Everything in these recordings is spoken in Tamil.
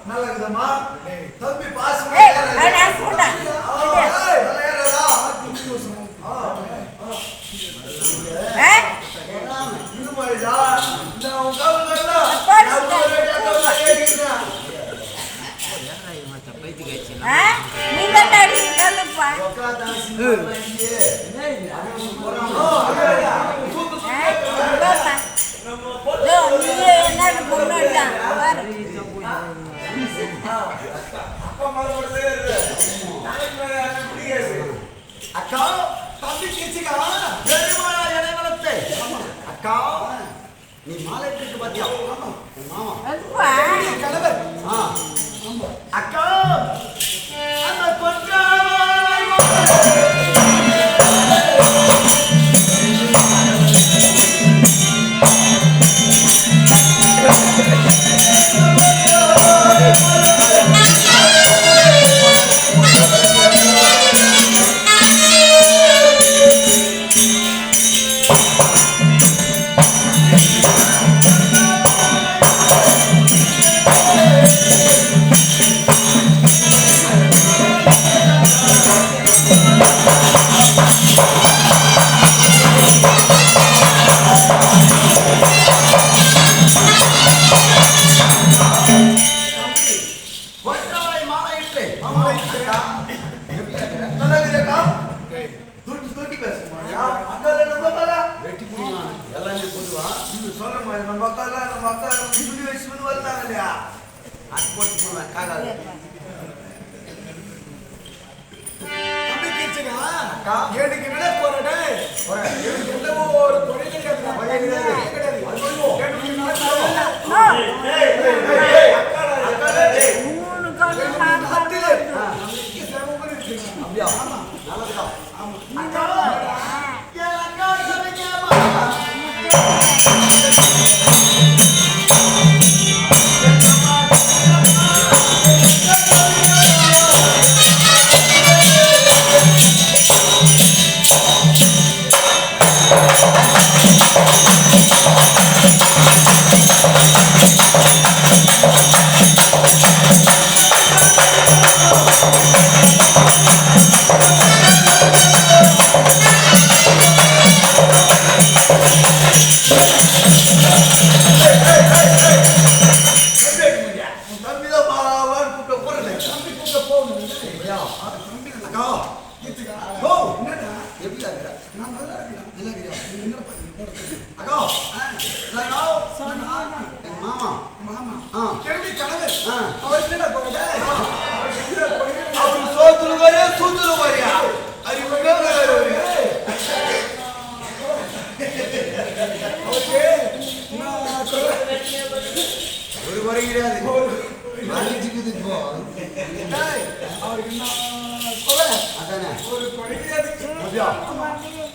நல்லா இருக்குதம்மா. தம்பி பாசம் அக்கா தம்பி கேச்சுக்கா அக்கா நீ மாலை எடுத்து பாத்தியா கணவர் அக்கா அந்த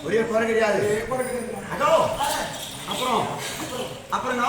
ஒரே குறை கிடையாது. அப்புறம் அப்புறம்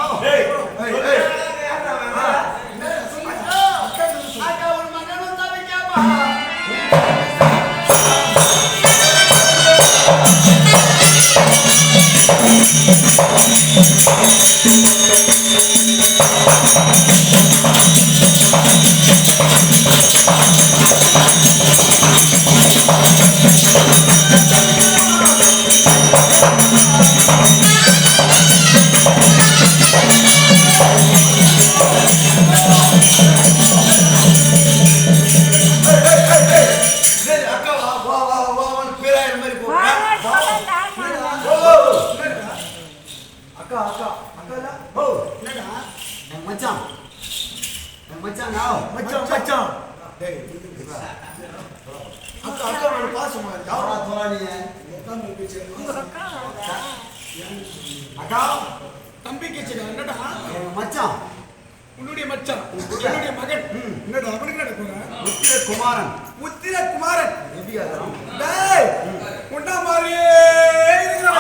தம்பி கேச்சுடா என்னடா மச்சான் உன்னுடைய மச்சான் என்னுடைய மகன் என்னடா அவனுக்கு நடக்குறா உத்திர குமாரன் எப்படி ஆகும் டேய் உண்டா மாதிரியே இருக்கற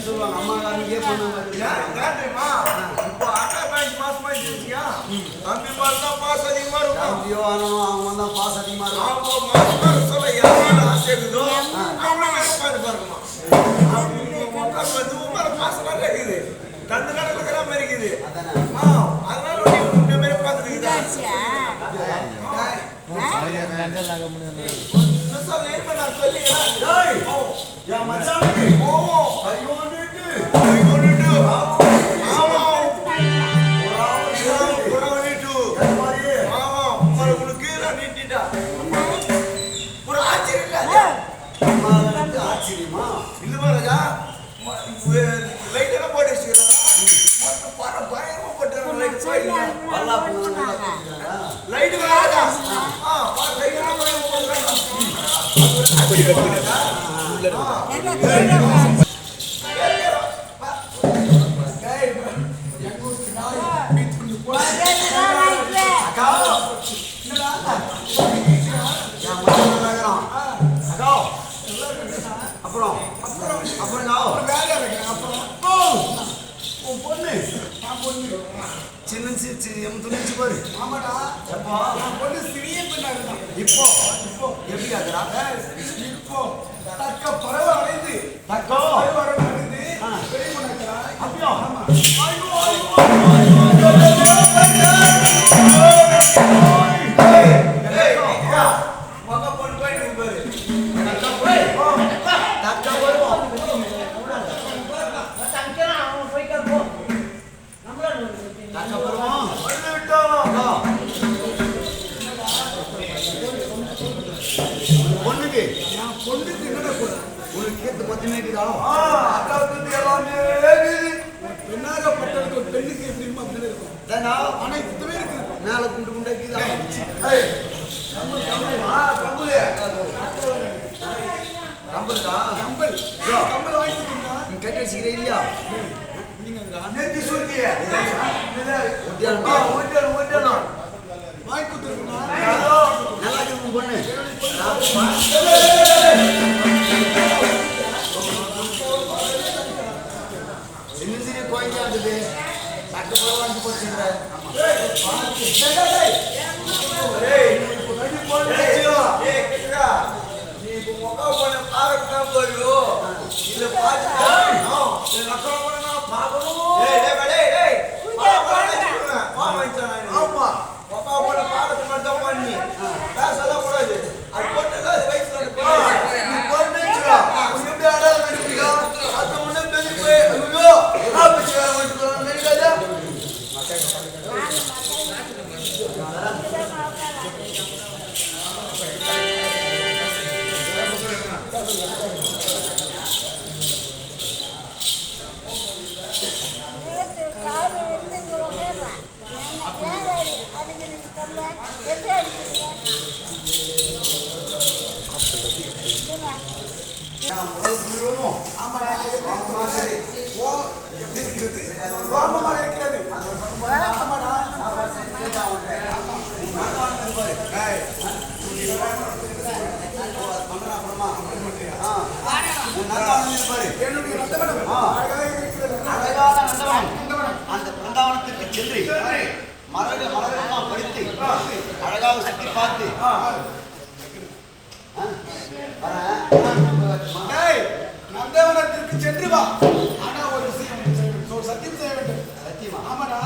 சொல்லுவாங்க அம்மா காரனுக்கே பொண்ணு தம்பியோ ஆனோ அவன் தான் பாஸ் அதிகமா இருக்கும் சொல்ல யாரும் ஆசை இருக்குதோ பாசமா இருக்குது கண்ணு கடற்கிற மாதிரி இருக்குது அதனால ஆச்சரியமா இல்ல ராஜா லைட் எல்லாம் போட்டு வச்சுக்கிறாங்க பயங்கரமா போட்டு லைட் அப்புறம் சின்ன துணிச்சு பாரு ஆமாடா பொண்ணு சிறிய பெண்ணாக இப்போ எப்படி ஆகுறாங்க இப்போ தக்க பறவை அடைந்து பெரிய பொண்ணாக்கிறா அப்படியா பொண்ணுக்கு என்னடா உனக்கு கேட்டு மத்தியமே பெண்ணாகப்பட்டதுக்கு ஒரு பெண்ணுக்கு எப்படி இருக்கும் ஆனா இதுவே இருக்கு மேல குண்டு குண்டாக்கி கம்பல் வாங்கிட்டீங்களா நீ கட்டி வச்சுக்கிறே இல்லையா நேற்று சொல்லிய வாங்கி கொடுத்துருக்கா நல்லா இருக்கு பொண்ணு சின்ன சின்ன கோயிலா இருக்குது சட்ட போல வாங்கி போச்சுங்கிற அந்த பிருந்தாவனத்திற்கு சென்று மலரெல்லாம் படித்து அழகாக சுற்றி பார்த்து நந்தவனத்திற்கு சென்று வா. ஆனா ஒரு சத்தியம் செய்ய வேண்டும். சத்தியமா? ஆமாடா.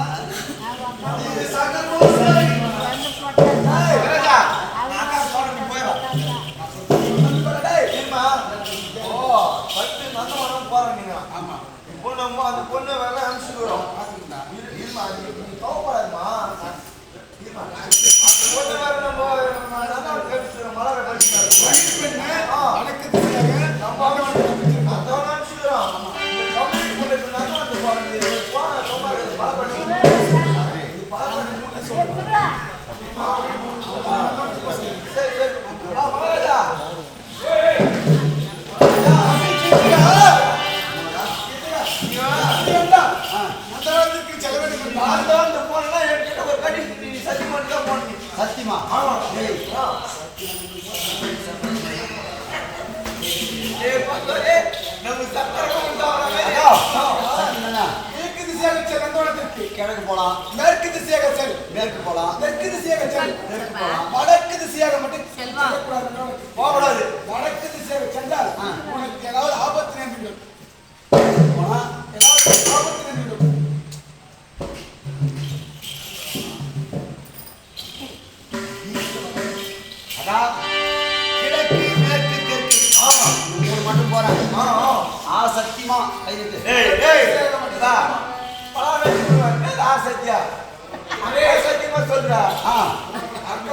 இப்போ நம்ம அந்த பொண்ணை வேற அனுப்பிச்சுக்கிறோம். தவப்படாதுமா அந்த பொண்ணை வேற நம்ம மலரை கழிச்சுக்கிறோம். நம்ம அனுப்பிச்சுக்கிறோம். சத்தியமா கிழக்கு திசையாக செல் நந்தவனத்திற்கு கிழக்கு போலாம், மேற்கு திசையாக செல் மேற்கு போலாம், தெற்கு திசையாக செல் மேற்கு போலாம், வடக்கு திசையாக மட்டும் செல்வா. செல்லக்கூடாது. போகக்கூடாது. வடக்கு திசையாக சென்றால் உனக்கு ஏதாவது ஆபத்து நேர்ந்துவிடும். போனா ஏதாவது ஆபத்து நேர்ந்துவிடும். அதான் கிழக்கு மேற்கு தெற்கு இந்த மூணு மட்டும் போறேன். ஆ சத்தியமா கை நிட்டு. திசையாக மட்டும் சொல்றா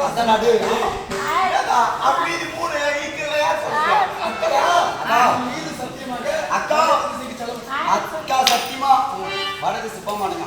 அதான் நடு மீது சத்தியமாக அக்கா வடக்கு திசைக்கு செல்ல அக்கா சத்தியமா வடக்கு சுப்பமானுங்க